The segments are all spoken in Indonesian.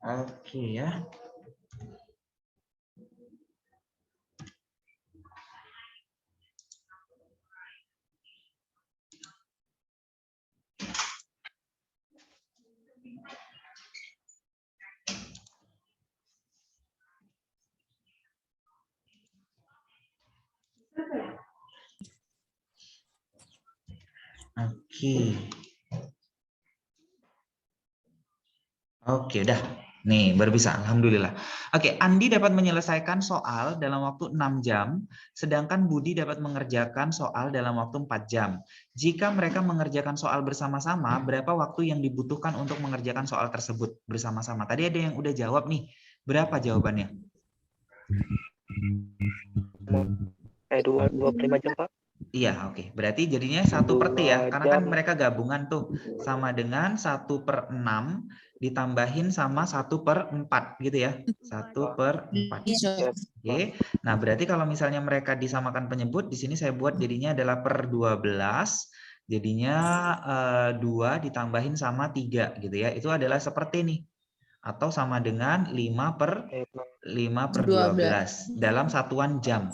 Oke ya. Oke, udah. Nih, baru bisa. Alhamdulillah. Oke, Andi dapat menyelesaikan soal dalam waktu 6 jam, sedangkan Budi dapat mengerjakan soal dalam waktu 4 jam. Jika mereka mengerjakan soal bersama-sama, berapa waktu yang dibutuhkan untuk mengerjakan soal tersebut bersama-sama? Tadi ada yang udah jawab nih. Berapa jawabannya? 25 jam, Pak. Iya, oke. Berarti jadinya 1/T ya, karena kan mereka gabungan tuh, sama dengan 1/6 ditambahin sama 1/4 gitu ya, 1/4. Oke. Nah, berarti kalau misalnya mereka disamakan penyebut, di sini saya buat jadinya adalah per 12, jadinya 2 ditambahin sama 3 gitu ya, itu adalah seperti nih, atau sama dengan 5/12 dalam satuan jam.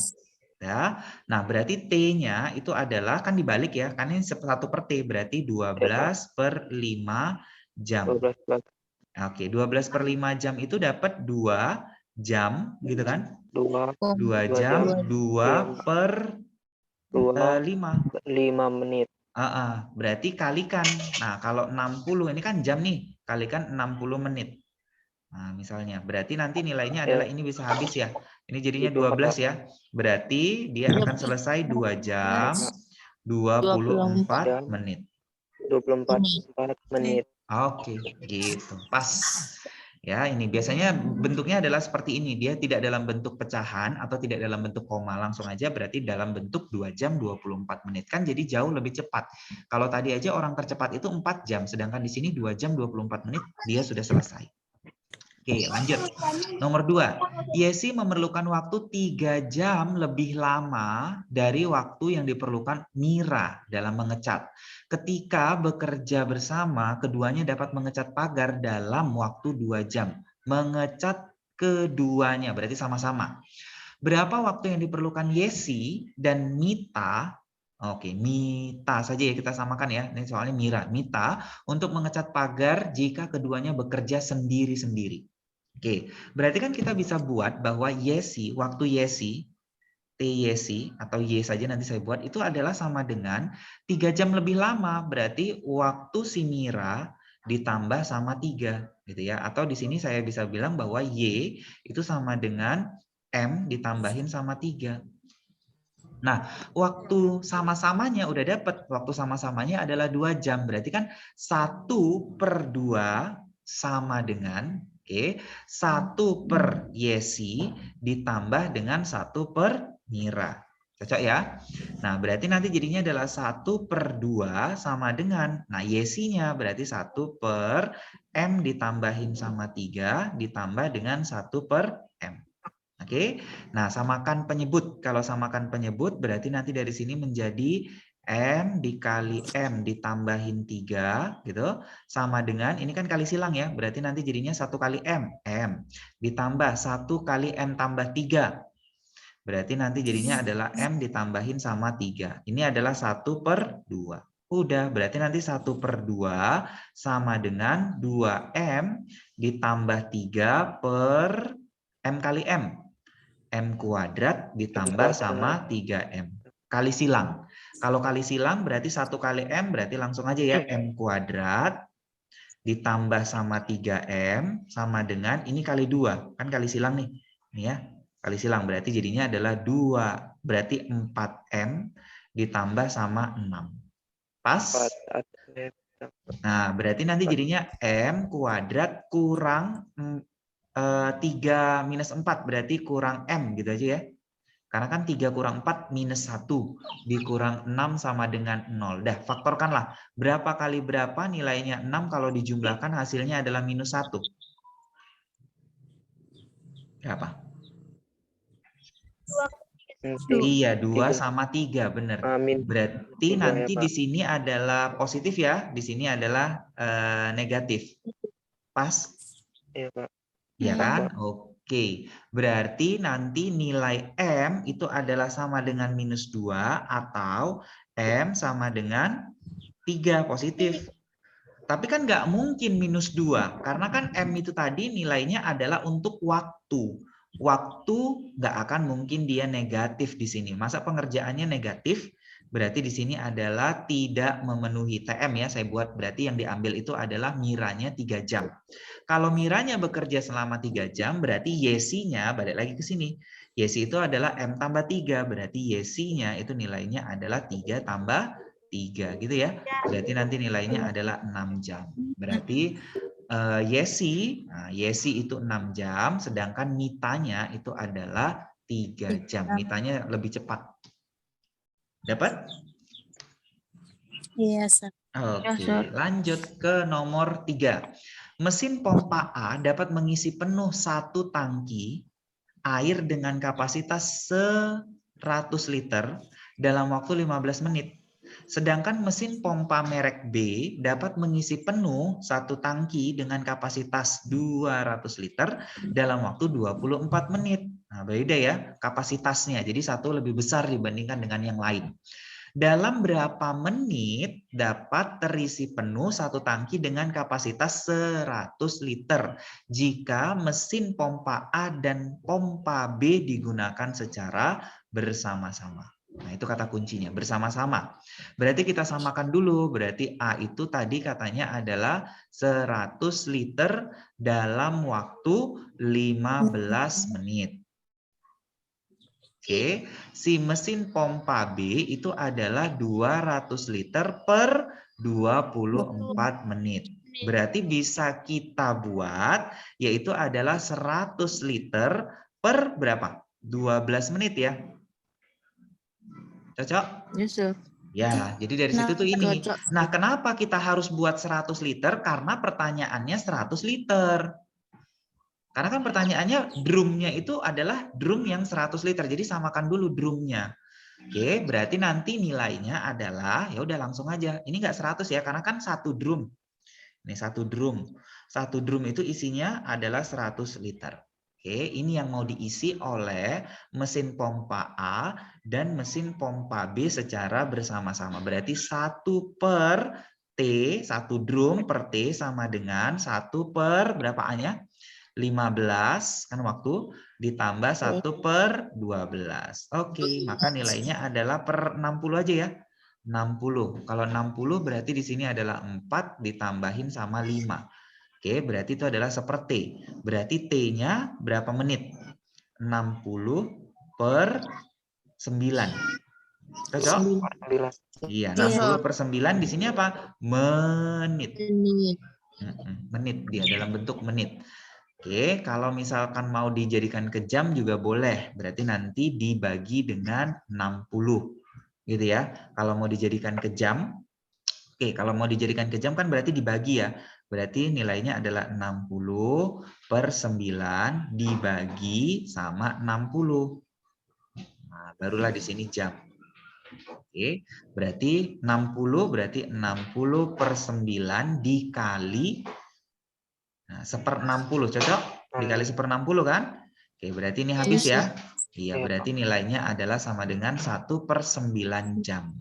Ya. Nah, berarti T-nya itu adalah kan dibalik ya, kan ini 1/T berarti 12/5 jam. 12. Oke, 12/5 jam itu dapat 2 jam gitu kan? 2 jam, 2/5. 5 menit. Berarti kalikan. Nah, kalau 60 ini kan jam nih, kalikan 60 menit. Nah, misalnya, berarti nanti nilainya adalah ini bisa habis ya. Ini jadinya 12 ya. Berarti dia akan selesai 2 jam 24 menit. 24 menit. Oke, gitu. Pas. Ya, ini biasanya bentuknya adalah seperti ini. Dia tidak dalam bentuk pecahan atau tidak dalam bentuk koma, langsung aja berarti dalam bentuk 2 jam 24 menit. Kan jadi jauh lebih cepat. Kalau tadi aja orang tercepat itu 4 jam, sedangkan di sini 2 jam 24 menit dia sudah selesai. Oke, lanjut. Nomor 2, Yesi memerlukan waktu 3 jam lebih lama dari waktu yang diperlukan Mira dalam mengecat. Ketika bekerja bersama, keduanya dapat mengecat pagar dalam waktu 2 jam. Mengecat keduanya, berarti sama-sama. Berapa waktu yang diperlukan Yesi dan Mita? Oke, Mita saja ya kita samakan ya. Ini soalnya Mira. Mita untuk mengecat pagar jika keduanya bekerja sendiri-sendiri. Oke, berarti kan kita bisa buat bahwa Yesi, waktu Yesi, T Yesi atau Y saja nanti saya buat, itu adalah sama dengan 3 jam lebih lama. Berarti waktu si Mira ditambah sama 3 gitu ya. Atau di sini saya bisa bilang bahwa Y itu sama dengan M ditambahin sama 3. Nah, waktu sama-samanya udah dapat. Waktu sama-samanya adalah 2 jam. Berarti kan 1/2 sama dengan 1 per Yesi ditambah dengan 1 per Mira. Cocok ya? Nah, berarti nanti jadinya adalah 1/2 sama dengan, nah Yesinya berarti 1 per M ditambahin sama 3 ditambah dengan 1 per M. Oke, nah samakan penyebut. Kalau samakan penyebut berarti nanti dari sini menjadi M dikali M ditambahin 3 gitu. Sama dengan, ini kan kali silang ya, berarti nanti jadinya 1 kali M. M ditambah 1 kali M tambah 3. Berarti nanti jadinya adalah M ditambahin sama 3. Ini adalah 1/2. Udah, berarti nanti 1/2 sama dengan 2M ditambah 3 per M kali M. M kuadrat ditambah sama 3M. Kali silang. Kalau kali silang berarti 1 kali M berarti langsung aja ya M kuadrat ditambah sama 3M sama dengan ini kali 2. Kan kali silang nih. Ini ya. Kali silang berarti jadinya adalah 2. Berarti 4M ditambah sama 6. Pas? Nah, berarti nanti jadinya M kuadrat kurang 3 minus 4 berarti kurang M gitu aja ya. Karena kan 3 kurang 4 minus 1 dikurang 6 sama dengan 0. Dah, faktorkanlah. Berapa kali berapa nilainya 6 kalau dijumlahkan hasilnya adalah minus 1. Berapa? Iya, 2 sama 3, benar. Berarti nanti di sini adalah positif ya, di sini adalah negatif. Pas? Iya, Pak. Ya kan? Pak. Oke. Berarti nanti nilai M itu adalah sama dengan -2 atau M sama dengan 3 positif. Tapi kan nggak mungkin -2 karena kan M itu tadi nilainya adalah untuk waktu. Waktu nggak akan mungkin dia negatif di sini. Masa pengerjaannya negatif? Berarti di sini adalah tidak memenuhi TM ya. Saya buat berarti yang diambil itu adalah miranya 3 jam. Kalau miranya bekerja selama 3 jam, berarti YC-nya, balik lagi ke sini. YC itu adalah M tambah 3, berarti YC-nya itu nilainya adalah 3 tambah 3, gitu ya. Berarti nanti nilainya adalah 6 jam. Berarti YC itu 6 jam, sedangkan mitanya itu adalah 3 jam. Mitanya lebih cepat. Dapat? Iya, Sir. Oke, lanjut ke nomor 3. Mesin pompa A dapat mengisi penuh satu tangki air dengan kapasitas 100 liter dalam waktu 15 menit. Sedangkan mesin pompa merek B dapat mengisi penuh satu tangki dengan kapasitas 200 liter dalam waktu 24 menit. Nah, beda ya kapasitasnya. Jadi satu lebih besar dibandingkan dengan yang lain. Dalam berapa menit dapat terisi penuh satu tangki dengan kapasitas 100 liter jika mesin pompa A dan pompa B digunakan secara bersama-sama. Nah, itu kata kuncinya, bersama-sama. Berarti kita samakan dulu, berarti A itu tadi katanya adalah 100 liter dalam waktu 15 menit. Oke, si mesin pompa B itu adalah 200 liter per 24 menit. Berarti bisa kita buat yaitu adalah 100 liter per berapa? 12 menit ya. Cocok? Yes, Sir. Ya, jadi dari situ tuh ini. Cocok. Nah, kenapa kita harus buat 100 liter? Karena pertanyaannya 100 liter. Karena kan pertanyaannya drumnya itu adalah drum yang 100 liter. Jadi samakan dulu drumnya. Oke, berarti nanti nilainya adalah, ya udah langsung aja. Ini enggak 100 ya, karena kan satu drum. Ini satu drum. Satu drum itu isinya adalah 100 liter. Oke, ini yang mau diisi oleh mesin pompa A dan mesin pompa B secara bersama-sama. Berarti 1 per T, satu drum per T sama dengan 1 per berapa A-nya? 15 kan waktu ditambah 1 per 12. Oke, maka nilainya adalah per 60 aja ya. 60. Kalau 60 berarti di sini adalah 4 ditambahin sama 5. Oke, berarti itu adalah seperti. Berarti T-nya berapa menit? 60 per 9. Cocok? Iya, 60 per 9 di sini apa? Menit. Menit, dia dalam bentuk menit. Oke, kalau misalkan mau dijadikan ke jam juga boleh. Berarti nanti dibagi dengan 60. Gitu ya. Kalau mau dijadikan ke jam. Oke, kalau mau dijadikan ke jam kan berarti dibagi ya. Berarti nilainya adalah 60 per 9 dibagi sama 60. Nah, barulah di sini jam. Oke, berarti 60 berarti 60 per 9 dikali seper 60, cocok? Dikali seper 60 kan? Oke, berarti ini habis ya? Iya, berarti nilainya adalah sama dengan 1 per 9 jam.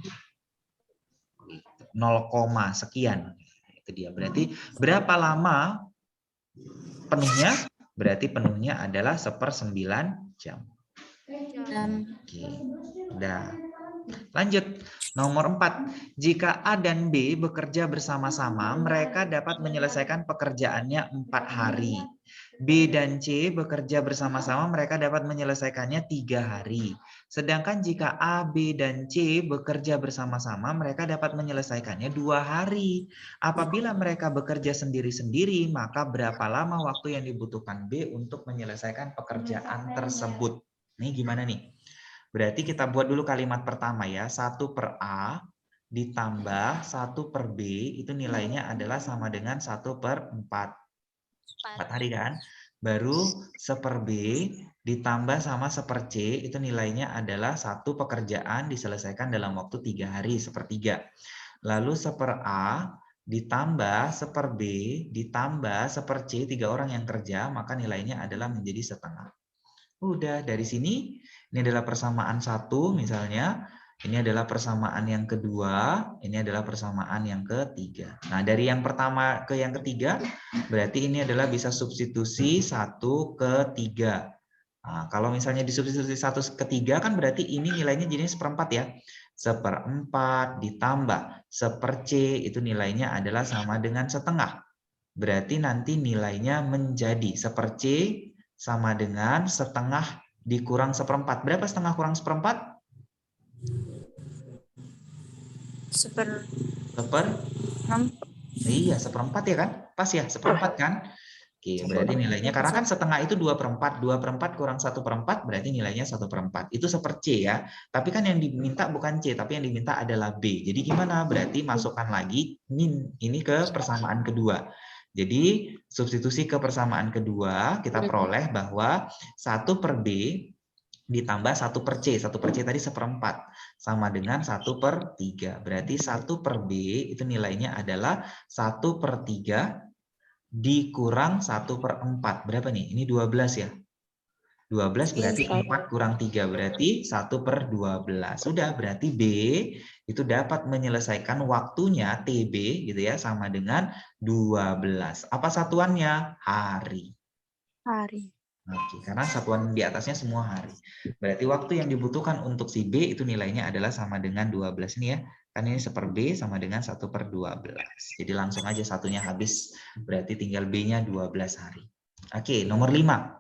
0, sekian. Itu dia. Berarti berapa lama penuhnya? Berarti penuhnya adalah seper 9 jam. Oke, udah. Lanjut, nomor 4. Jika A dan B bekerja bersama-sama, mereka dapat menyelesaikan pekerjaannya 4 hari. B dan C bekerja bersama-sama, mereka dapat menyelesaikannya 3 hari. Sedangkan jika A, B, dan C bekerja bersama-sama, mereka dapat menyelesaikannya 2 hari. Apabila mereka bekerja sendiri-sendiri, maka berapa lama waktu yang dibutuhkan B untuk menyelesaikan pekerjaan tersebut? Nih gimana nih? Berarti kita buat dulu kalimat pertama ya. 1 per A ditambah 1 per B itu nilainya adalah sama dengan 1 per 4. 4 hari kan? Baru 1 per B ditambah sama 1 per C itu nilainya adalah 1 pekerjaan diselesaikan dalam waktu 3 hari, 1/3. Lalu 1 per A ditambah 1/B ditambah 1/C, 3 orang yang kerja, maka nilainya adalah menjadi setengah. Udah, dari sini ini adalah persamaan 1 misalnya, ini adalah persamaan yang kedua, ini adalah persamaan yang ketiga. Nah, dari yang pertama ke yang ketiga, berarti ini adalah bisa substitusi 1 ke 3. Nah, kalau misalnya disubstitusi 1 ke 3 kan berarti ini nilainya jadi 1/4 ya. 1/4 ditambah 1/C itu nilainya adalah sama dengan setengah. Berarti nanti nilainya menjadi 1/C sama dengan setengah dikurang 1/4. Berapa setengah kurang 1/4? 1/6. Iya, 1/4 ya kan? Pas ya, 1/4 kan? Oke, berarti nilainya, karena kan setengah itu 2/4. 2/4 kurang 1/4 berarti nilainya 1/4. Itu 1/C ya. Tapi kan yang diminta bukan C, tapi yang diminta adalah B. Jadi gimana? Berarti masukkan lagi ini ke persamaan kedua. Jadi substitusi ke persamaan kedua, kita peroleh bahwa 1/B ditambah 1/C. 1/C tadi 1/4 sama dengan 1/3. Berarti 1/B itu nilainya adalah 1/3 dikurang 1/4. Berapa nih? Ini 12 ya. 12 berarti 4 kurang 3 berarti 1/12. Sudah, berarti B itu dapat menyelesaikan waktunya TB gitu ya sama dengan 12. Apa satuannya? Hari. Hari. Oke, karena satuan di atasnya semua hari. Berarti waktu yang dibutuhkan untuk si B itu nilainya adalah sama dengan 12 ini ya. Kan ini 1/B sama dengan 1/12. Jadi langsung aja satunya habis. Berarti tinggal B-nya 12 hari. Oke, nomor 5.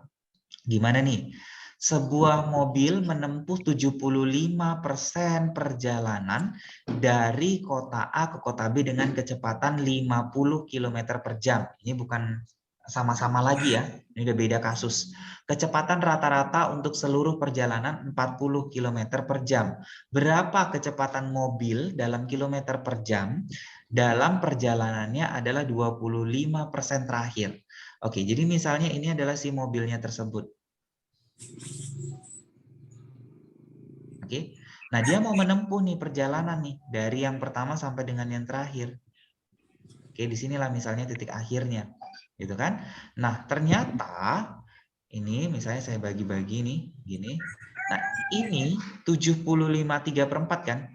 Gimana nih? Sebuah mobil menempuh 75% perjalanan dari kota A ke kota B dengan kecepatan 50 km per jam. Ini bukan sama-sama lagi ya, ini udah beda kasus. Kecepatan rata-rata untuk seluruh perjalanan 40 km per jam. Berapa kecepatan mobil dalam kilometer per jam dalam perjalanannya adalah 25% terakhir. Oke, jadi misalnya ini adalah si mobilnya tersebut. Oke, nah dia mau menempuh nih perjalanan nih dari yang pertama sampai dengan yang terakhir. Oke, disinilah misalnya titik akhirnya, gitu kan? Nah ternyata ini misalnya saya bagi-bagi nih, gini. Nah ini 75/3/4 kan?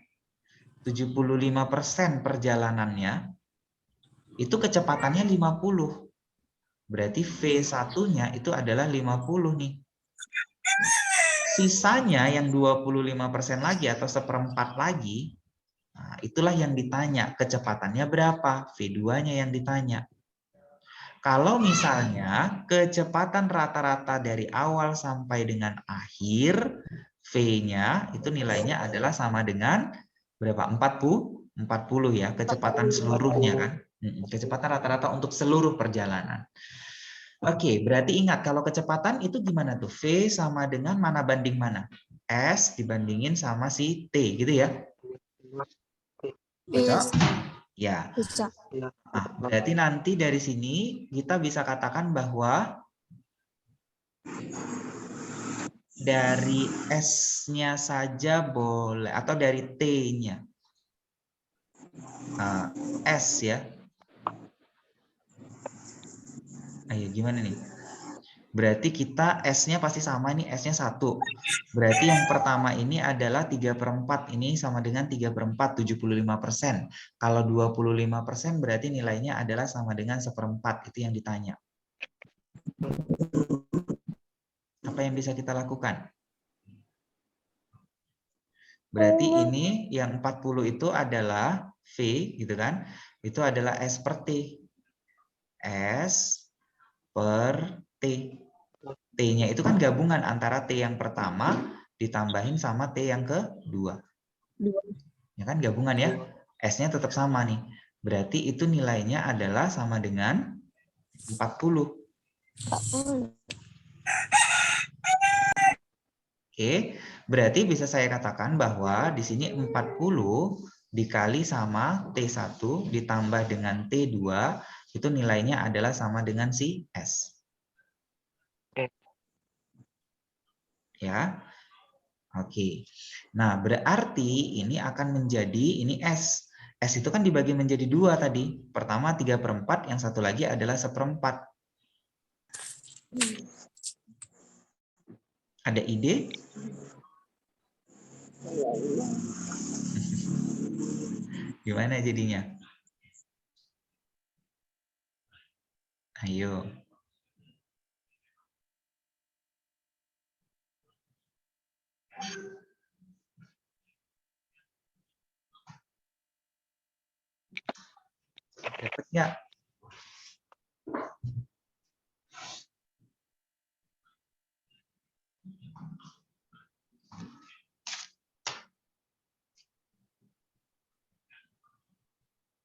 75% perjalanannya itu kecepatannya 50. Berarti V1-nya itu adalah 50 nih. Sisanya yang 25% lagi atau 1/4 lagi, nah itulah yang ditanya. Kecepatannya berapa? V2-nya yang ditanya. Kalau misalnya kecepatan rata-rata dari awal sampai dengan akhir, V-nya itu nilainya adalah sama dengan berapa? 40 ya, kecepatan seluruhnya kan. Kecepatan rata-rata untuk seluruh perjalanan. Oke, berarti ingat kalau kecepatan itu gimana tuh? V sama dengan mana banding mana? S dibandingin sama si T gitu ya? Cocok? Ya. Bisa. Nah, berarti nanti dari sini kita bisa katakan bahwa dari S-nya saja boleh atau dari T-nya. S ya. Ayo gimana nih? Berarti kita S-nya pasti sama nih, S-nya 1. Berarti yang pertama ini adalah 3/4. Ini sama dengan 3/4, 75%. Kalau 25% berarti nilainya adalah sama dengan 1/4. Itu yang ditanya. Apa yang bisa kita lakukan? Berarti ini yang 40 itu adalah V, gitu kan? Itu adalah S per T. S per T. T-nya itu kan gabungan antara T yang pertama ditambahin sama T yang kedua. Ya kan gabungan ya. S-nya tetap sama nih. Berarti itu nilainya adalah sama dengan 40. Oke, berarti bisa saya katakan bahwa di sini 40 dikali sama T1 ditambah dengan T2 itu nilainya adalah sama dengan si S. Ya. Oke. Nah, berarti ini akan menjadi ini S. S itu kan dibagi menjadi 2 tadi. Pertama 3/4, yang satu lagi adalah 1/4. Ada ide? Gimana jadinya? Ayo. Dapat nggak?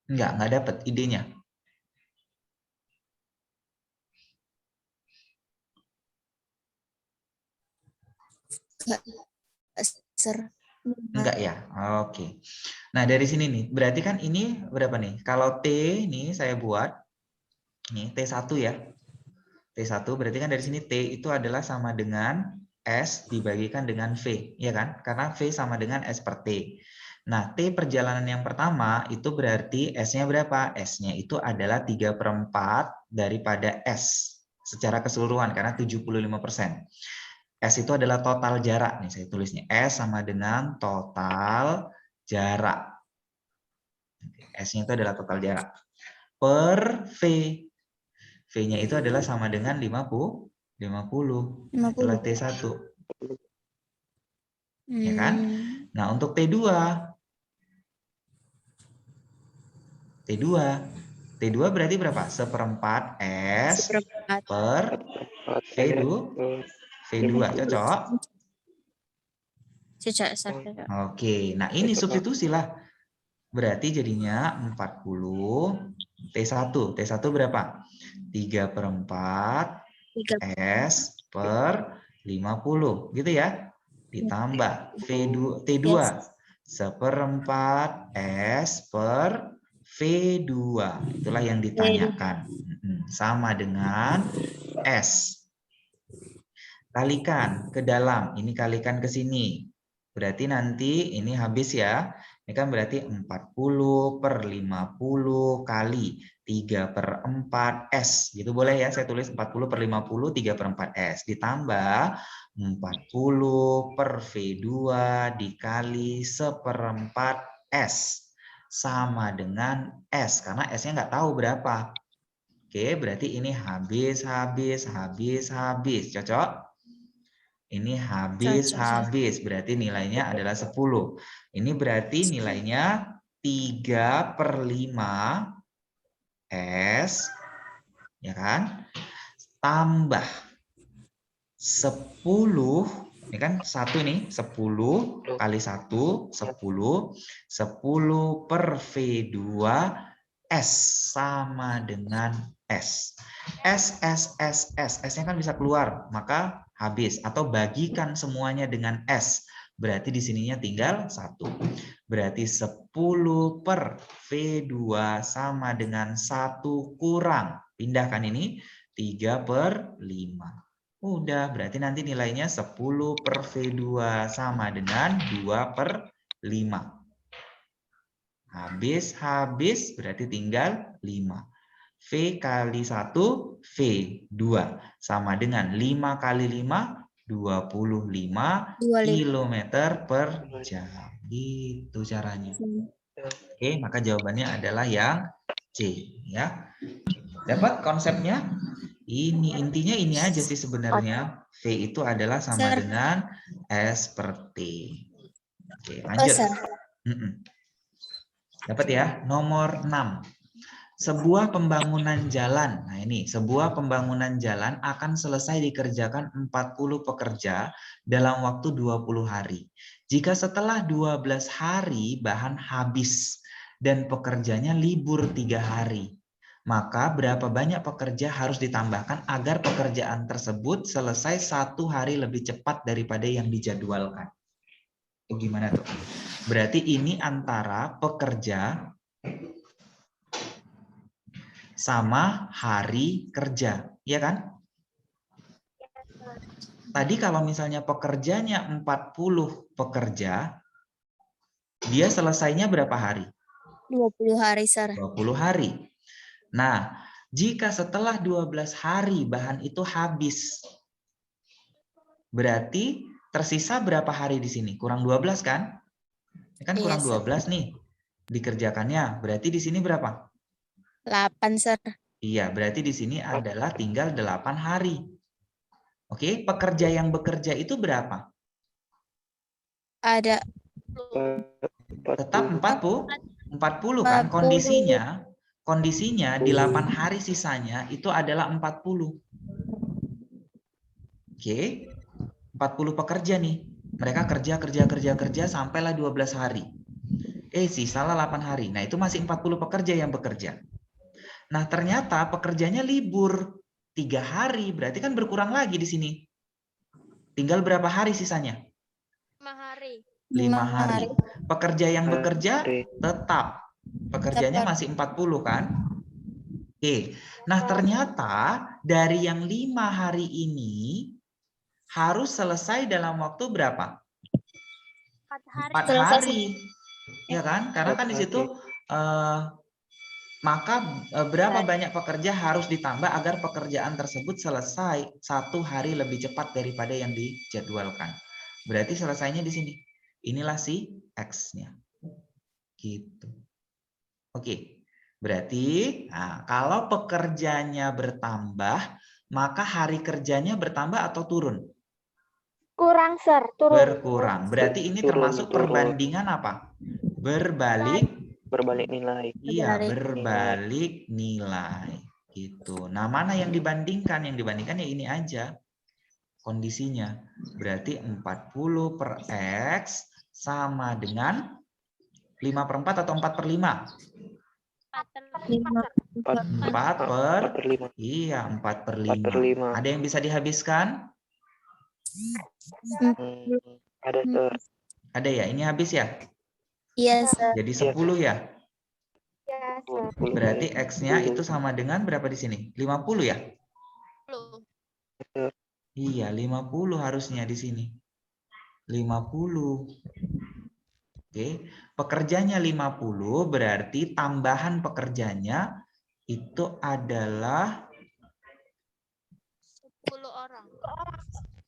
Nggak dapat idenya. Enggak ya? Oke. Nah, dari sini nih, berarti kan ini berapa nih? Kalau T nih saya buat, nih T1 ya. T1 berarti kan dari sini T itu adalah sama dengan S dibagikan dengan V, ya kan? Karena V sama dengan S per T. Nah, T perjalanan yang pertama itu berarti S-nya berapa? S-nya itu adalah 3/4 daripada S secara keseluruhan karena 75%. S itu adalah total jarak. Nih saya tulisnya. S sama dengan total jarak. S-nya itu adalah total jarak. Per V. V-nya itu adalah sama dengan 50. Itulah T1. Ya kan? Nah, untuk T2. T2 berarti berapa? 1/4 S per V2. Cocok? Oke, nah ini substitusi lah. Berarti jadinya 40 T1. T1 berapa? 3/4 S per 50. Gitu ya? Ditambah T2. 1/4 S per V2. Itulah yang ditanyakan. Sama dengan S. Kalikan ke dalam. Ini kalikan ke sini. Berarti nanti ini habis ya. Ini kan berarti 40 per 50 kali 3/4 S. Gitu boleh ya, saya tulis 40 per 50, 3/4 S. Ditambah 40 per V2 dikali 1/4 S. Sama dengan S, karena S-nya nggak tahu berapa. Oke, berarti ini habis. Cocok? Ini habis, berarti nilainya adalah 10. Ini berarti nilainya 3/5 S, ya kan? Tambah 10, ini kan 1 nih, 10 kali 1, 10. 10 per V2 S sama dengan S. S-nya kan bisa keluar, maka habis. Atau bagikan semuanya dengan S. Berarti di sininya tinggal 1. Berarti 10 per V2 sama dengan 1 kurang. Pindahkan ini, 3/5. Udah, berarti nanti nilainya 10 per V2 sama dengan 2/5. Habis, berarti tinggal 5. V kali 1, V2. Sama dengan 5 kali 5, 25 km per jam. Gitu caranya. Oke, maka jawabannya adalah yang C. Ya. Dapat konsepnya? Ini intinya ini aja sih sebenarnya. V itu adalah sama dengan S per T. Oke, lanjut. Dapat ya? Nomor 6. Sebuah pembangunan jalan. Nah, ini sebuah pembangunan jalan akan selesai dikerjakan 40 pekerja dalam waktu 20 hari. Jika setelah 12 hari bahan habis dan pekerjanya libur 3 hari, maka berapa banyak pekerja harus ditambahkan agar pekerjaan tersebut selesai 1 hari lebih cepat daripada yang dijadwalkan. Itu gimana tuh? Berarti ini antara pekerja sama hari kerja, ya kan? Tadi kalau misalnya pekerjanya 40 pekerja, dia selesainya berapa hari? 20 hari, Sir. 20 hari. Nah, jika setelah 12 hari bahan itu habis, berarti tersisa berapa hari di sini? Kurang 12 kan? Ini kan Iya, kurang Sir. 12 nih dikerjakannya. Berarti di sini berapa? 8, Sir. Iya, berarti di sini adalah tinggal 8 hari. Oke, pekerja yang bekerja itu berapa? Ada Tetap 40 kan 40. kondisinya di 8 hari sisanya itu adalah 40. Oke. 40 pekerja nih. Mereka kerja sampailah 12 hari. Sisalah 8 hari. Nah, itu masih 40 pekerja yang bekerja. Nah, ternyata pekerjanya libur 3 hari, berarti kan berkurang lagi di sini. Tinggal berapa hari sisanya? 5 hari. 5 hari. Pekerja yang bekerja tetap. Pekerjanya masih 40 kan? Oke. Nah, ternyata dari yang 5 hari ini harus selesai dalam waktu berapa? 4 hari. Ya kan? Karena kan di situ maka berapa banyak pekerja harus ditambah agar pekerjaan tersebut selesai 1 hari lebih cepat daripada yang dijadwalkan. Berarti selesainya di sini. Inilah si X-nya. Gitu. Oke. Berarti kalau pekerjanya bertambah, maka hari kerjanya bertambah atau turun? Kurang, Sir. Turun. Berkurang. Berarti ini termasuk perbandingan apa? Berbalik nilai. Iya, berbalik nilai. Gitu. Nah, mana yang dibandingkan? Yang dibandingkan ya ini aja kondisinya. Berarti 40 per X sama dengan 5/4 atau 4/5? 4 per 5. Iya, 4/5. Ada yang bisa dihabiskan? Ada, Sir. Ada ya? Ini habis ya? Iya, Sir. Jadi 10 ya? Ya, Sir. Berarti X-nya itu sama dengan berapa di sini? 50 ya? Iya, 50 harusnya di sini. 50. Oke, pekerjanya 50 berarti tambahan pekerjanya itu adalah 10 orang.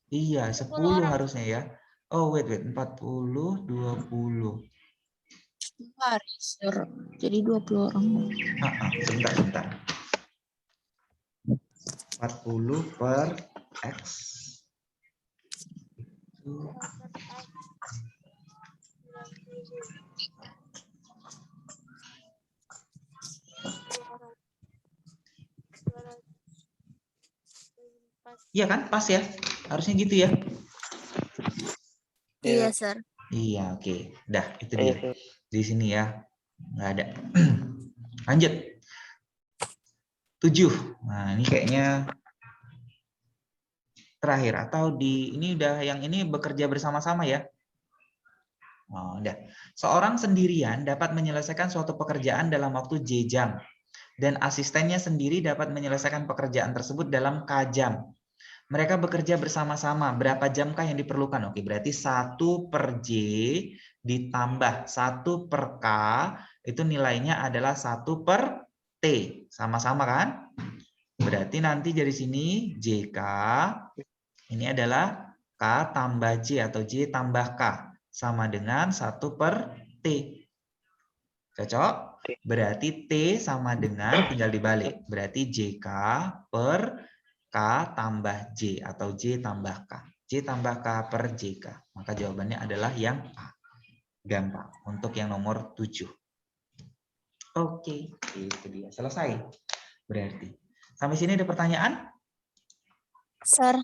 iya, 10 harusnya ya. Oh, wait, 40 20. Hari, Sir. Jadi 20 orang. Sebentar. 40 per X. Iya kan? Pas ya? Harusnya gitu ya? Iya, Sir. Iya, oke. Dah, itu dia. Di sini ya. Nggak ada. Lanjut. 7. Nah, ini kayaknya terakhir. Atau ini udah yang ini bekerja bersama-sama ya? Oh, udah. Seorang sendirian dapat menyelesaikan suatu pekerjaan dalam waktu J jam. Dan asistennya sendiri dapat menyelesaikan pekerjaan tersebut dalam K jam. Mereka bekerja bersama-sama. Berapa jamkah yang diperlukan? Oke, berarti 1 per J ditambah 1 per K, itu nilainya adalah 1 per T. Sama-sama kan? Berarti nanti dari sini JK, ini adalah K tambah J atau J tambah K. Sama dengan 1 per T. Cocok? Berarti T sama dengan, tinggal dibalik. Berarti JK per K tambah J atau J tambah K. J tambah K per JK. Maka jawabannya adalah yang A. Gampang. Untuk yang nomor 7. Oke, itu dia. Selesai. Berarti. Sampai sini ada pertanyaan? Sir.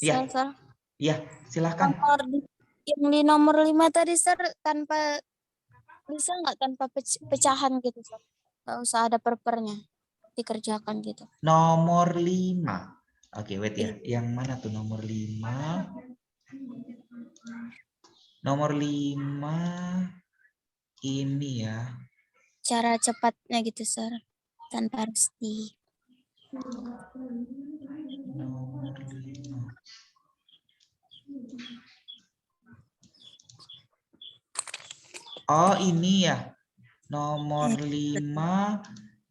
Iya. Sir. Iya, silakan. Yang di nomor 5 tadi, Sir, bisa nggak tanpa pecahan gitu, Sir? Nggak usah ada pernya dikerjakan gitu. Nomor 5. Oke, wait ya. Yang mana tuh nomor 5? Nomor 5 ini ya. Cara cepatnya gitu, Sir. Tanpa harus di... Nomor 5. Oh, ini ya. Nomor 5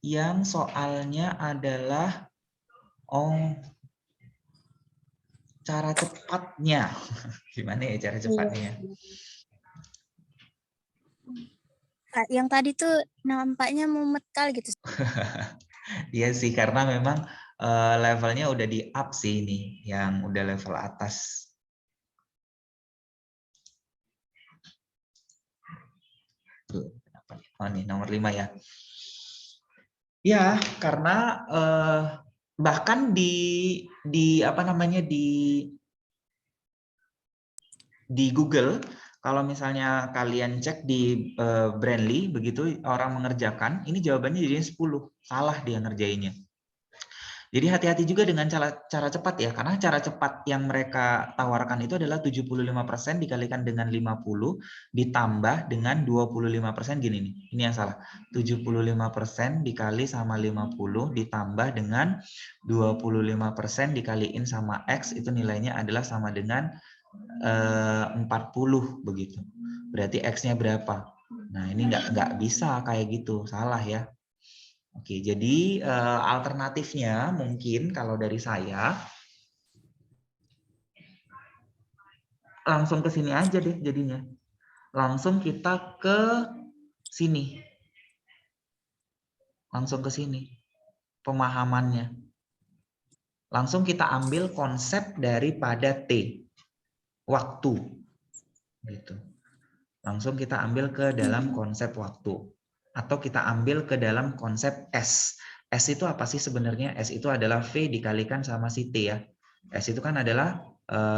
yang soalnya adalah cara cepatnya. Gimana ya cara cepatnya? Yang tadi tuh nampaknya mumet kali gitu. Iya sih, karena memang levelnya udah di up sih ini, yang udah level atas. Oh nih nomor 5 ya. Ya, karena bahkan di apa namanya di Google, kalau misalnya kalian cek di Brandly begitu orang mengerjakan, ini jawabannya jadi 10. Salah dia ngerjainnya. Jadi hati-hati juga dengan cara cepat ya, karena cara cepat yang mereka tawarkan itu adalah 75% dikalikan dengan 50 ditambah dengan 25% gini nih. Ini yang salah. 75% dikali sama 50 ditambah dengan 25% dikaliin sama X itu nilainya adalah sama dengan 40 begitu. Berarti X-nya berapa? Nah, ini nggak bisa kayak gitu, salah ya. Oke, jadi alternatifnya mungkin kalau dari saya langsung ke sini aja deh jadinya. Langsung kita ke sini. Langsung ke sini. Pemahamannya. Langsung kita ambil konsep daripada T. Waktu. Gitu. Langsung kita ambil ke dalam konsep waktu. Atau kita ambil ke dalam konsep S. S itu apa sih sebenarnya? S itu adalah V dikalikan sama si T ya. S itu kan adalah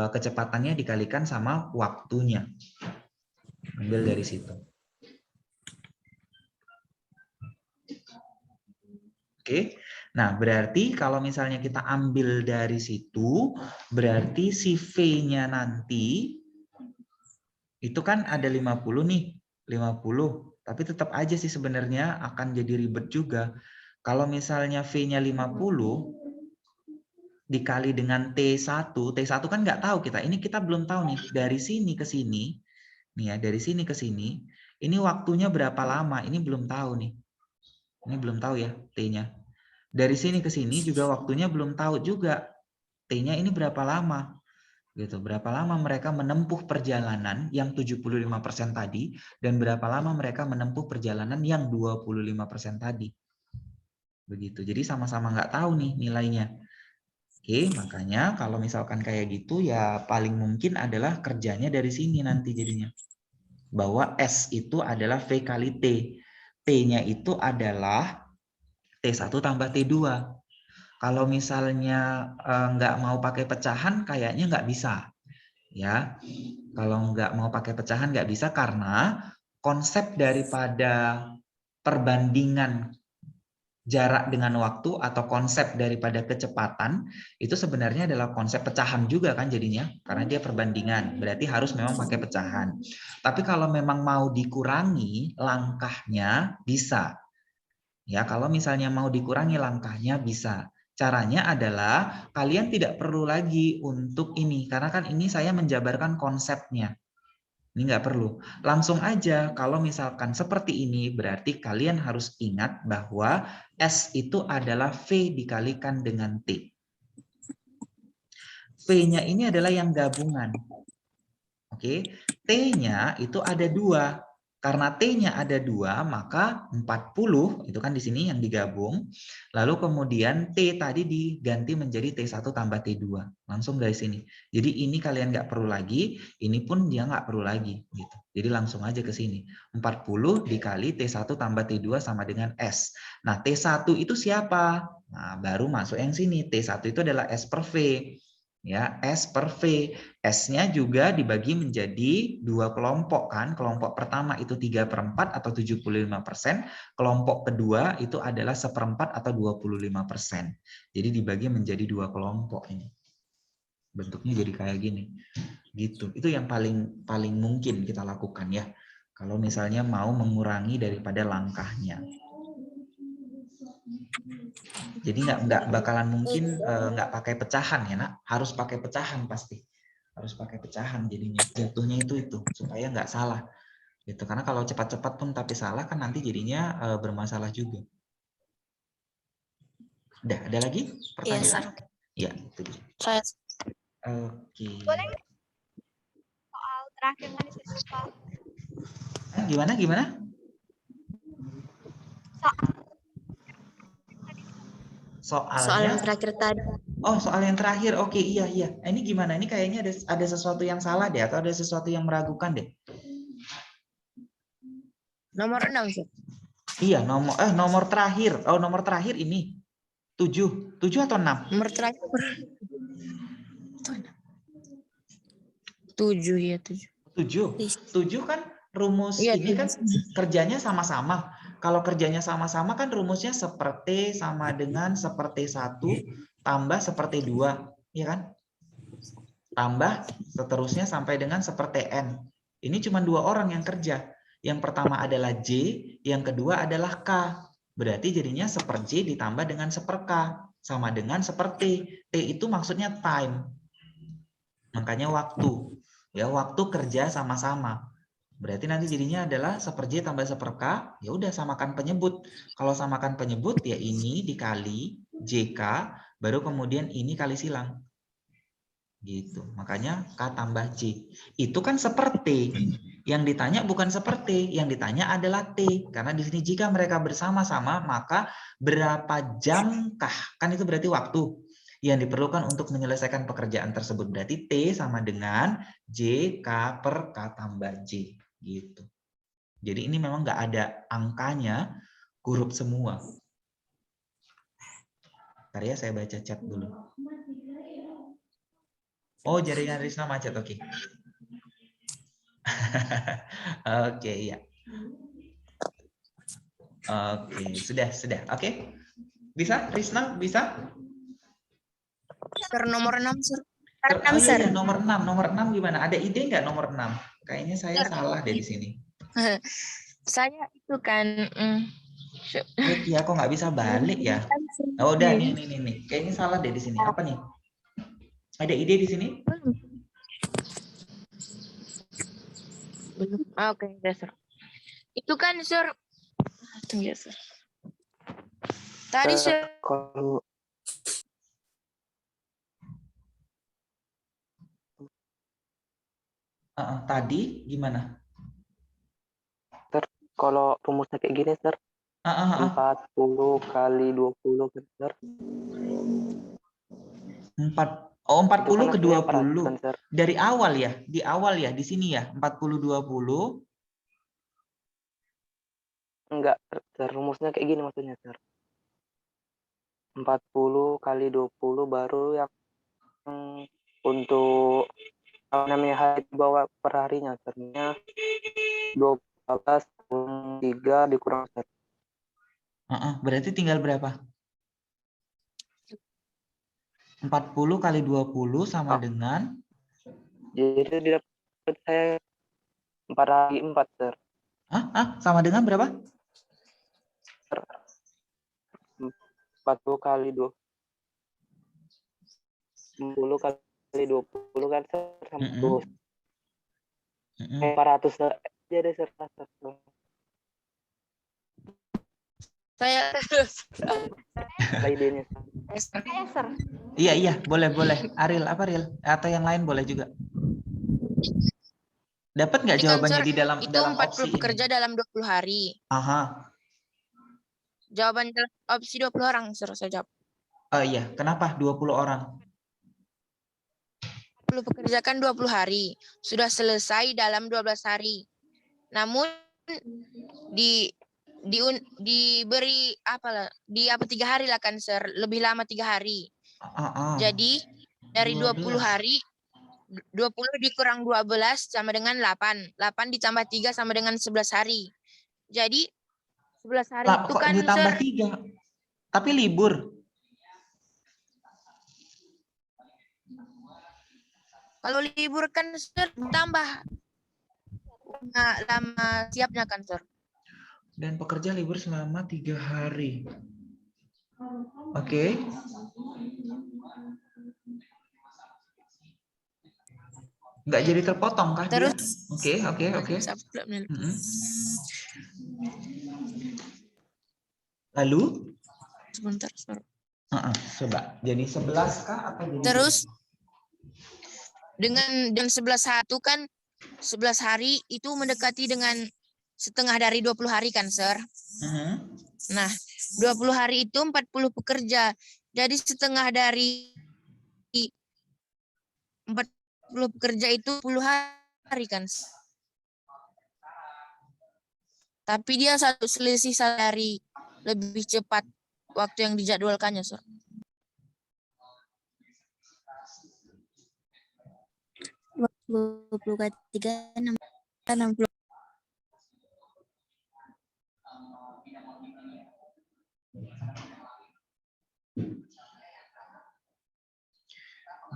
kecepatannya dikalikan sama waktunya. Ambil dari situ. Oke. Nah, berarti kalau misalnya kita ambil dari situ, berarti si V-nya nanti itu kan ada 50 nih. 50. Tapi tetap aja sih sebenarnya akan jadi ribet juga. Kalau misalnya V-nya 50 dikali dengan T1, T1 kan nggak tahu kita. Ini kita belum tahu nih dari sini ke sini. Nih ya, dari sini ke sini. Ini waktunya berapa lama? Ini belum tahu nih. Ini belum tahu ya T-nya. Dari sini ke sini juga waktunya belum tahu juga. T-nya ini berapa lama? Gitu. Berapa lama mereka menempuh perjalanan yang 75% tadi dan berapa lama mereka menempuh perjalanan yang 25% tadi. Begitu. Jadi sama-sama nggak tahu nih nilainya. Oke, makanya kalau misalkan kayak gitu ya paling mungkin adalah kerjanya dari sini nanti jadinya. Bahwa S itu adalah V kali T. T-nya itu adalah T1 tambah T2. Kalau misalnya nggak mau pakai pecahan kayaknya nggak bisa. Ya, kalau nggak mau pakai pecahan nggak bisa karena konsep daripada perbandingan jarak dengan waktu atau konsep daripada kecepatan itu sebenarnya adalah konsep pecahan juga kan jadinya karena dia perbandingan berarti harus memang pakai pecahan. Tapi kalau memang mau dikurangi langkahnya bisa. Ya, kalau misalnya mau dikurangi langkahnya bisa. Caranya adalah kalian tidak perlu lagi untuk ini karena kan ini saya menjabarkan konsepnya. Ini nggak perlu. Langsung aja kalau misalkan seperti ini berarti kalian harus ingat bahwa S itu adalah V dikalikan dengan T. V-nya ini adalah yang gabungan. Oke, T-nya itu ada 2. Karena T-nya ada 2, maka 40 itu kan di sini yang digabung. Lalu kemudian T tadi diganti menjadi T1 tambah T2. Langsung dari sini. Jadi ini kalian nggak perlu lagi, ini pun dia nggak perlu lagi. Gitu. Jadi langsung aja ke sini. 40 dikali T1 tambah T2 sama dengan S. Nah, T1 itu siapa? Nah, baru masuk yang sini. T1 itu adalah S per V. Ya, S per V. S-nya juga dibagi menjadi 2 kelompok kan. Kelompok pertama itu 3/4 atau 75%. Kelompok kedua itu adalah 1/4 atau 25%. Jadi dibagi menjadi 2 kelompok ini. Bentuknya jadi kayak gini. Gitu. Itu yang paling mungkin kita lakukan ya. Kalau misalnya mau mengurangi daripada langkahnya. Jadi nggak bakalan mungkin nggak pakai pecahan ya nak, harus pakai pecahan pasti, harus pakai pecahan jadinya jatuhnya itu supaya nggak salah. Gitu. Karena kalau cepat-cepat pun tapi salah kan nanti jadinya bermasalah juga. Udah, ada lagi Iya, pertanyaan? Sir. Ya, itu dia. Saya Oke. Soal terakhir tadi saya lupa. Gimana? soal yang Soalnya, terakhir tadi. oh soal yang terakhir, oke iya. Ini gimana? Ini kayaknya ada sesuatu yang salah deh, atau ada sesuatu yang meragukan deh. Nomor 6, Sir. Iya, nomor terakhir. Oh, nomor terakhir ini 7 atau 6? Nomor terakhir 7 ya, 7. 7 kan rumus Iya, ini kan 7. kerjanya sama-sama. Kalau kerjanya sama-sama kan rumusnya seperti sama dengan seperti 1 tambah seperti 2, ya kan? Tambah seterusnya sampai dengan seperti N. Ini cuma 2 orang yang kerja. Yang pertama adalah J, yang kedua adalah K. Berarti jadinya seper J ditambah dengan seper K. Sama dengan seperti. T itu maksudnya time. Makanya waktu. Ya, waktu kerja sama-sama. Berarti nanti jadinya adalah seper J tambah seper K, ya udah samakan penyebut. Kalau samakan penyebut ya ini dikali JK, baru kemudian ini kali silang. Gitu. Makanya K tambah J. Itu kan seperti. Yang ditanya bukan seperti, yang ditanya adalah T. Karena di sini jika mereka bersama-sama, maka berapa jamkah? Kan itu berarti waktu yang diperlukan untuk menyelesaikan pekerjaan tersebut. Berarti T sama dengan JK per K tambah J. Gitu. Jadi ini memang nggak ada angkanya, huruf semua. Ntar ya saya baca chat dulu. Oh, jaringan Risna macet, oke. Oke, ya. Oke, sudah. Oke. Bisa, Risna? Bisa? Sir, nomor 6, Sir. Oh iya, nomor 6 gimana? Ada ide nggak nomor 6? Kayaknya saya salah deh di sini. Saya itu kan Ya, kok nggak bisa balik ya? Oh, udah, nih. Kayaknya salah deh di sini. Apa nih? Ada ide di sini? belum. Oke, Sir. Itu kan, Sir. Tunggu, Sir. Tadi, Sir. Kalau Tadi gimana? kalau rumusnya kayak gini, Sir. 40 kali 20 kan, Sir. 40 ke 20. Kan, Sir. Dari awal ya? Di awal ya? Di sini ya? 40, 20. Enggak, Sir. Rumusnya kayak gini maksudnya, Sir. 40 kali 20 baru yang untuk apa namanya hari bawah per harinya, Sir. 12 3 dikurang, Sir. Berarti tinggal berapa? 40 kali 20 sama dengan? Jadi didapat saya 4 kali 4, Sir. Sama dengan berapa? 40 kali 20 kali 20 kan, Sir, sama 400 aja deh, Sir. Saya idenya. Sir. Iya, boleh. Aril, apa Ril? Atau yang lain boleh juga. Dapat nggak jawabannya di dalam itu dalam 40 opsi pekerja ini? dalam 20 hari. Jawaban opsi 20 orang, Sir, saya jawab. Oh iya, kenapa 20 orang? 40 pekerja kan 20 hari. Sudah selesai dalam 12 hari. Namun diberi 3 hari lah kan, Sir, lebih lama 3 hari. Jadi dari 20 hari 20 dikurang 12 sama dengan 8 ditambah 3 sama dengan 11 hari. Jadi 11 hari itu kan, ditambah Sir, 3 tapi libur. kalau libur kan, Sir, tambah lama siapnya kan, Sir. Dan pekerja libur selama 3 hari. Oke. Nggak jadi terpotong kah dia? Terus Oke. Lalu? Sebentar. Coba. Jadi 11 kah? Apa jadi Terus dengan 11 kan 11 hari itu mendekati dengan setengah dari 20 hari kan, Sir? Nah, 20 hari itu 40 pekerja. Jadi setengah dari 40 pekerja itu 10 hari kan. Tapi dia satu selisih hari lebih cepat waktu yang dijadwalkannya, Sir.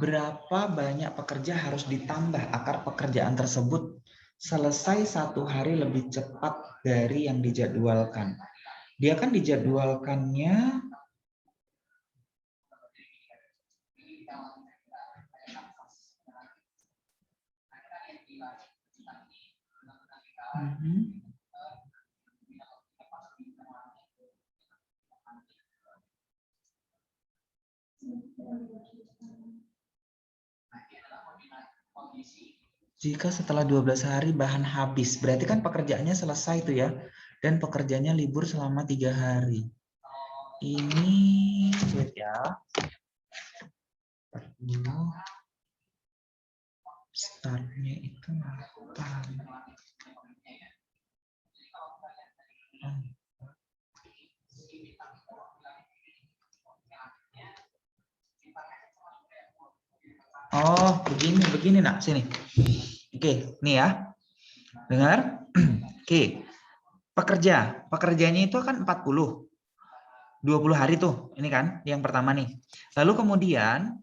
Berapa banyak pekerja harus ditambah agar pekerjaan tersebut selesai 1 hari lebih cepat dari yang dijadwalkan? Dia kan dijadwalkannya jika setelah 12 hari bahan habis, berarti kan pekerjaannya selesai itu ya, dan pekerjanya libur selama 3 hari. Ini wait ya. Startnya itu apa? Oh, begini nak, sini. Oke, nih ya. Dengar? Oke. Pekerjanya itu kan 40. 20 hari tuh, ini kan yang pertama nih. Lalu kemudian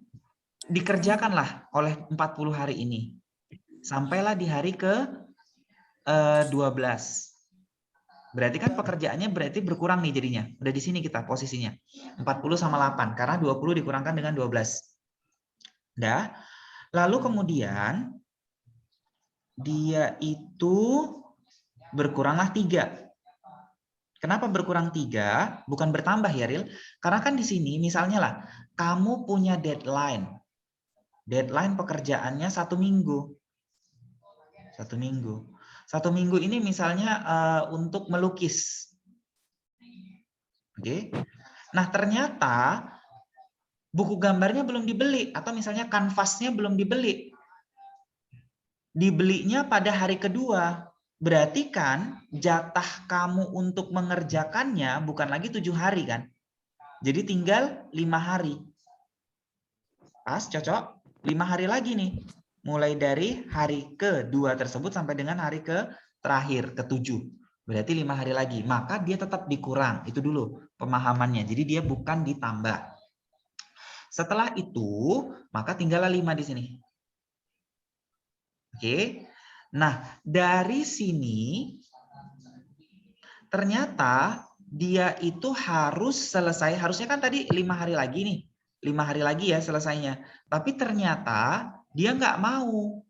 dikerjakanlah oleh 40 hari ini. Sampailah di hari ke 12. Berarti kan pekerjaannya berarti berkurang nih jadinya. Udah di sini kita posisinya. 40 sama 8 karena 20 dikurangkan dengan 12. Udah. Lalu kemudian dia itu berkuranglah 3. Kenapa berkurang 3? Bukan bertambah ya, Ril. Karena kan di sini misalnya lah, kamu punya deadline. Deadline pekerjaannya 1 minggu. 1 minggu. 1 minggu ini misalnya untuk melukis. Oke. Nah, ternyata buku gambarnya belum dibeli atau misalnya kanvasnya belum dibeli. Dibelinya pada hari kedua. Berarti kan jatah kamu untuk mengerjakannya bukan lagi 7 hari kan. Jadi tinggal 5 hari. Pas, cocok? 5 hari lagi nih. Mulai dari hari kedua tersebut sampai dengan hari terakhir, ke-7. Berarti 5 hari lagi. Maka dia tetap dikurang. Itu dulu pemahamannya. Jadi dia bukan ditambah. Setelah itu, maka tinggallah 5 di sini. Oke. Nah, dari sini ternyata dia itu harus selesai, harusnya kan tadi 5 hari lagi nih. 5 hari lagi ya selesainya. Tapi ternyata dia nggak mau.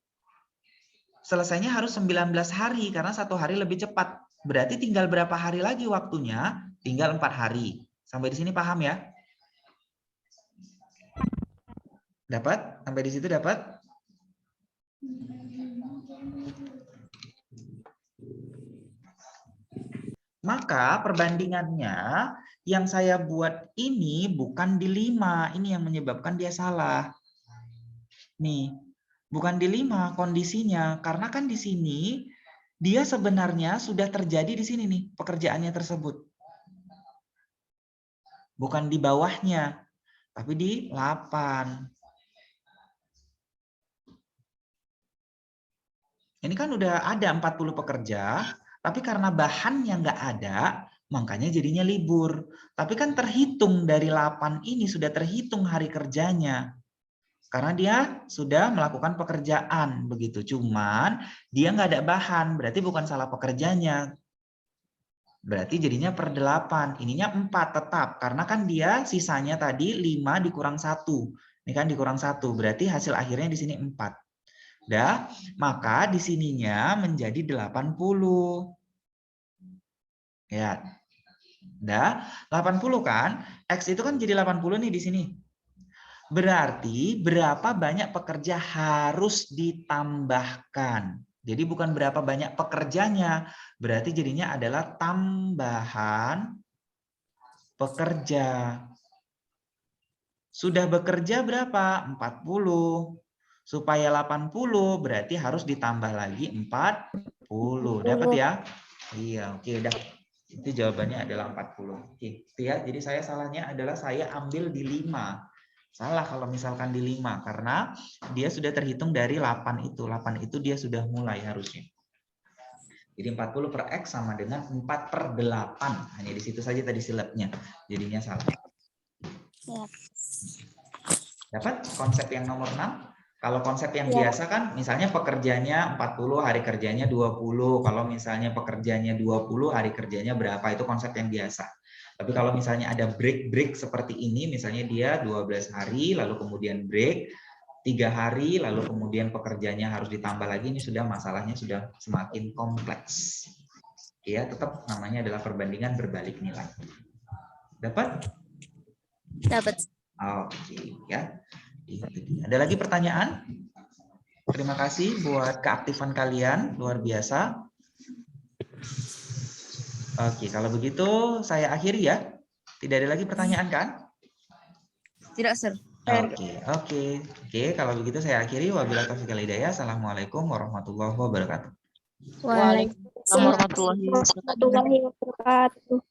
Selesainya harus 19 hari karena 1 hari lebih cepat. Berarti tinggal berapa hari lagi waktunya? Tinggal 4 hari. Sampai di sini paham ya? Dapat? Sampai di situ dapat? Maka perbandingannya yang saya buat ini bukan di 5. Ini yang menyebabkan dia salah. Nih, bukan di 5 kondisinya. Karena kan di sini dia sebenarnya sudah terjadi di sini nih pekerjaannya tersebut. Bukan di bawahnya, tapi di 8. Ini kan udah ada 40 pekerja, tapi karena bahannya nggak ada, makanya jadinya libur. Tapi kan terhitung dari 8 ini sudah terhitung hari kerjanya. Karena dia sudah melakukan pekerjaan, begitu. Cuman dia nggak ada bahan, berarti bukan salah pekerjanya. Berarti jadinya per 8, ininya 4 tetap. Karena kan dia sisanya tadi 5 dikurang 1. Ini kan dikurang 1, berarti hasil akhirnya di sini 4. Dah, maka di sininya menjadi 80. Ya. Dah, 80 kan? X itu kan jadi 80 nih di sini. Berarti berapa banyak pekerja harus ditambahkan. Jadi bukan berapa banyak pekerjanya. Berarti jadinya adalah tambahan pekerja. Sudah bekerja berapa? 40. Supaya 80 berarti harus ditambah lagi 40. Dapat ya? Iya, oke dah. Itu jawabannya adalah 40. Oke, itu ya. Jadi saya salahnya adalah saya ambil di 5. Salah kalau misalkan di 5 karena dia sudah terhitung dari 8 itu. 8 itu dia sudah mulai harusnya. Jadi 40 per X sama dengan 4/8. Hanya di situ saja tadi silapnya. Jadinya salah. Dapat konsep yang nomor 6? Kalau konsep yang biasa kan misalnya pekerjanya 40, hari kerjanya 20. Kalau misalnya pekerjanya 20, hari kerjanya berapa? Itu konsep yang biasa. Tapi kalau misalnya ada break-break seperti ini, misalnya dia 12 hari, lalu kemudian break, 3 hari, lalu kemudian pekerjanya harus ditambah lagi, ini sudah masalahnya sudah semakin kompleks. Ya, tetap namanya adalah perbandingan berbalik nilai. Dapat? Dapat. Oke, ya. Ada lagi pertanyaan? Terima kasih buat keaktifan kalian, luar biasa. Oke, kalau begitu saya akhiri ya. Tidak ada lagi pertanyaan kan? Tidak, Sir. Oke. Kalau begitu saya akhiri. Wabillahi taufiq wal hidayah. Assalamualaikum warahmatullahi wabarakatuh. Waalaikumsalam warahmatullahi wabarakatuh.